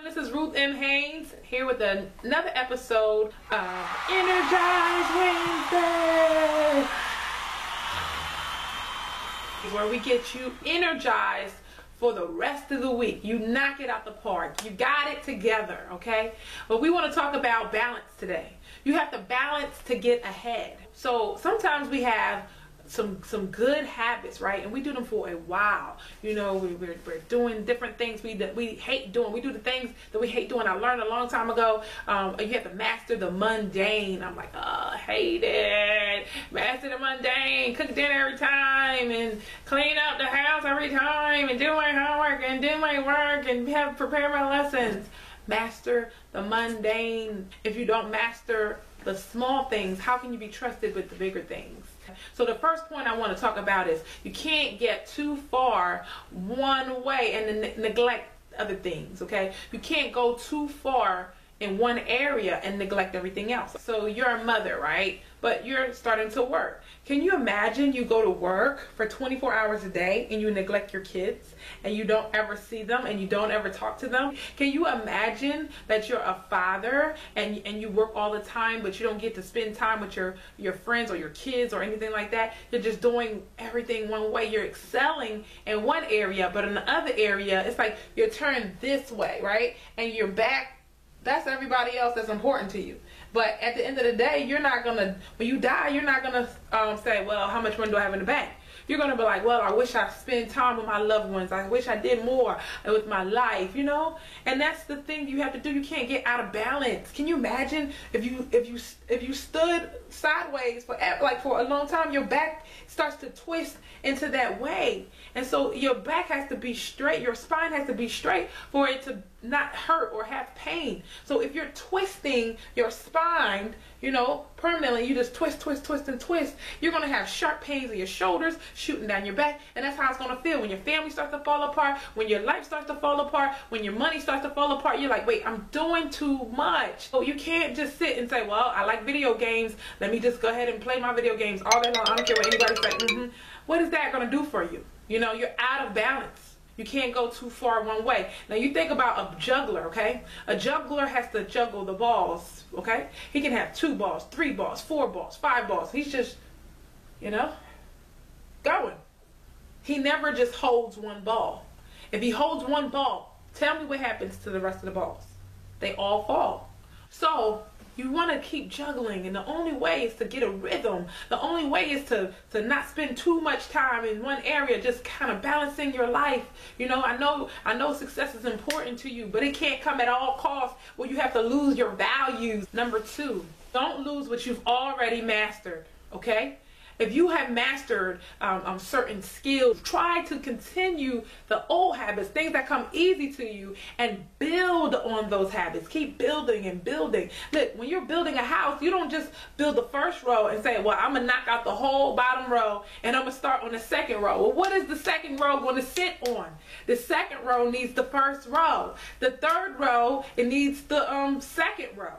This is Ruth M. Haynes here with another episode of Energize Wednesday, where we get you energized for the rest of the week. You knock it out the park. You got it together, okay? But we want to talk about balance today. You have to balance to get ahead. So sometimes we have some good habits, right? And we do them for a while. You know, we're doing different things we hate doing. We do the things that we hate doing. I learned a long time ago, you have to master the mundane. I'm like, oh, I hate it. Master the mundane. Cook dinner every time and clean up the house every time and do my homework and do my work and prepare my lessons. Master the mundane. If you don't master the small things, how can you be trusted with the bigger things? So the first point I want to talk about is you can't get too far one way and then neglect other things, okay? You can't go too far in one area and neglect everything else. So you're a mother, right? But you're starting to work. Can you imagine you go to work for 24 hours a day and you neglect your kids and you don't ever see them and you don't ever talk to them? Can you imagine that you're a father and you work all the time but you don't get to spend time with your friends or your kids or anything like that? You're just doing everything one way. You're excelling in one area, but in the other area, it's like you're turned this way, right? And you're back. That's everybody else that's important to you. But at the end of the day, you're not going to, when you die, you're not going to say, well, how much money do I have in the bank? You're going to be like, well, I wish I spent time with my loved ones. I wish I did more with my life, you know? And that's the thing you have to do. You can't get out of balance. Can you imagine if you stood sideways for a long time, your back starts to twist into that way. And so your back has to be straight, your spine has to be straight for it to not hurt or have pain. So if you're twisting your spine, you know, permanently, you just twist, you're going to have sharp pains in your shoulders, shooting down your back, and that's how it's going to feel when your family starts to fall apart, when your life starts to fall apart, when your money starts to fall apart. You're like, wait, I'm doing too much. So you can't just sit and say, well, I like video games, let me just go ahead and play my video games all day long. I don't care what anybody says. What is that going to do for you? You know, you're out of balance. You can't go too far one way. Now you think about a juggler, okay? A juggler has to juggle the balls, okay? He can have 2 balls, 3 balls, 4 balls, 5 balls. He's just, you know, going. He never just holds one ball. If he holds one ball, tell me what happens to the rest of the balls. They all fall. So you want to keep juggling, and the only way is to get a rhythm. The only way is to not spend too much time in one area, just kind of balancing your life. You know, I know success is important to you, but it can't come at all costs where you have to lose your values. Number 2, don't lose what you've already mastered, okay? If you have mastered certain skills, try to continue the old habits, things that come easy to you, and build on those habits. Keep building and building. Look, when you're building a house, you don't just build the first row and say, well, I'm going to knock out the whole bottom row and I'm going to start on the second row. Well, what is the second row going to sit on? The second row needs the first row. The third row, it needs the second row.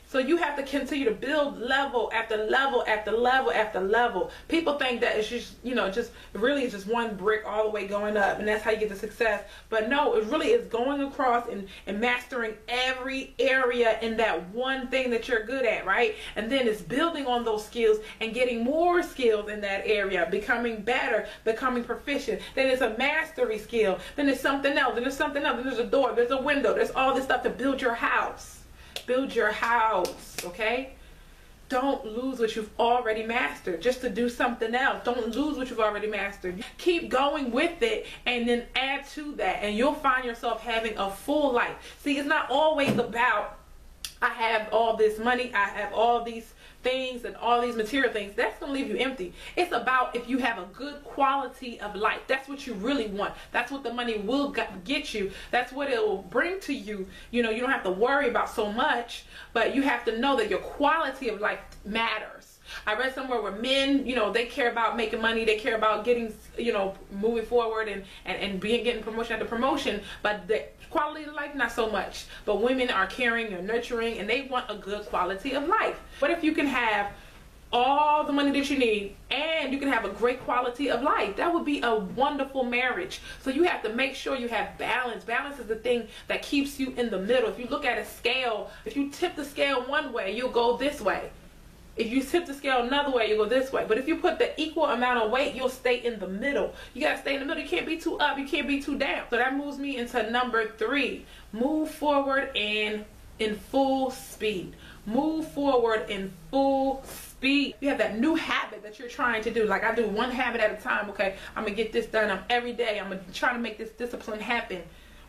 So you have to continue to build level after level after level after level. People think that it's just, you know, really it's just one brick all the way going up and that's how you get to success. But no, it really is going across and mastering every area in that one thing that you're good at, right? And then it's building on those skills and getting more skills in that area, becoming better, becoming proficient. Then it's a mastery skill. Then there's something else. Then there's something else. Then there's a door. There's a window. There's all this stuff to build your house. Build your house, okay? Don't lose what you've already mastered just to do something else. Don't lose what you've already mastered. Keep going with it and then add to that, and you'll find yourself having a full life. See, it's not always about, I have all this money, I have all these things and all these material things. That's going to leave you empty. It's about if you have a good quality of life. That's what you really want. That's what the money will get you. That's what it will bring to you. You know, you don't have to worry about so much, but you have to know that your quality of life matters. I read somewhere where men, you know, they care about making money, they care about getting, you know, moving forward and getting promotion after promotion, but the quality of life not so much. But women are caring and nurturing and they want a good quality of life. What if you can have all the money that you need, and you can have a great quality of life. That would be a wonderful marriage. So you have to make sure you have balance. Balance is the thing that keeps you in the middle. If you look at a scale, if you tip the scale one way, you'll go this way. If you tip the scale another way, you go this way. But if you put the equal amount of weight, you'll stay in the middle. You gotta stay in the middle. You can't be too up, you can't be too down. So that moves me into number 3. Move forward in full speed. Move forward in full speed. You have that new habit that you're trying to do. Like I do one habit at a time. Okay, I'm gonna get this done. Every day I'm gonna try to make this discipline happen.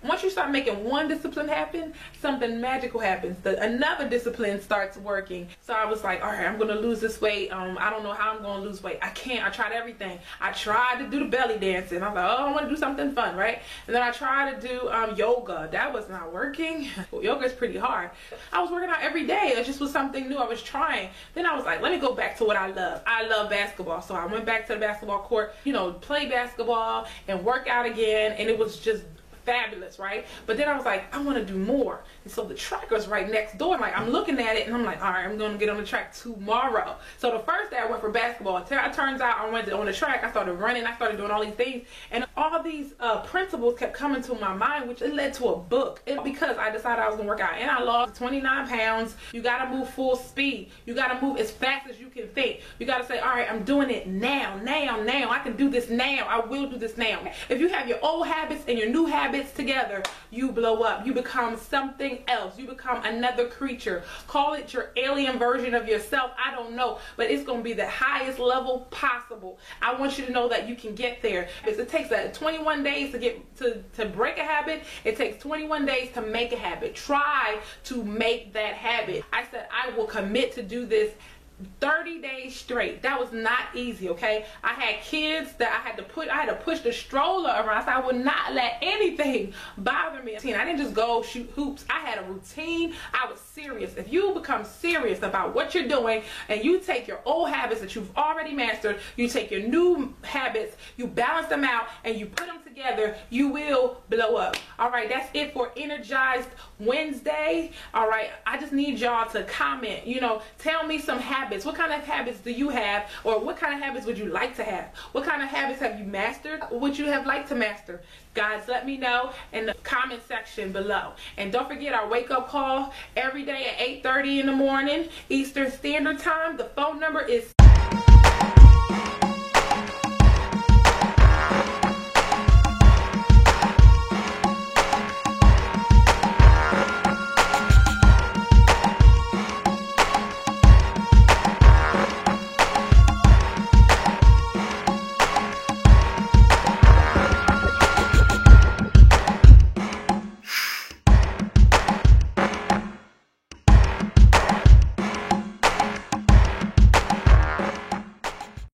Once you start making one discipline happen, something magical happens. Another discipline starts working. So I was like, all right, I'm going to lose this weight. I don't know how I'm going to lose weight. I can't. I tried everything. I tried to do the belly dancing. I was like, oh, I want to do something fun, right? And then I tried to do yoga. That was not working. Well, yoga is pretty hard. I was working out every day. It just was something new I was trying. Then I was like, let me go back to what I love. I love basketball. So I went back to the basketball court, you know, play basketball and work out again. And it was just fabulous, right? But then I was like, I want to do more. And so the track was right next door. Like I'm looking at it and I'm like, all right, I'm going to get on the track tomorrow. So the first day I went for basketball. It turns out I went on the track. I started running. I started doing all these things. And all these principles kept coming to my mind, which it led to a book. Because I decided I was going to work out. And I lost 29 pounds. You got to move full speed. You got to move as fast as you can think. You got to say, all right, I'm doing it now. I can do this now. I will do this now. If you have your old habits and your new habits together, you blow up. You become something else. You become another creature. Call it your alien version of yourself. I don't know, but it's going to be the highest level possible. I want you to know that you can get there. It takes 21 days to get to break a habit. It takes 21 days to make a habit. Try to make that habit. I said I will commit to do this 30 days straight. That was not easy, okay? I had kids that I had to push the stroller around. So I would not let anything bother me. I didn't just go shoot hoops. I had a routine. I was serious. If you become serious about what you're doing and you take your old habits that you've already mastered, you take your new habits, you balance them out, and you put them together, you will blow up. All right, that's it for Energized Wednesday. All right, I just need y'all to comment, you know, tell me some habits. What kind of habits do you have, or what kind of habits would you like to have? What kind of habits have you mastered, or would you have liked to master? Guys, let me know in the comment section below. And don't forget our wake-up call every day at 8:30 in the morning Eastern Standard Time. The phone number is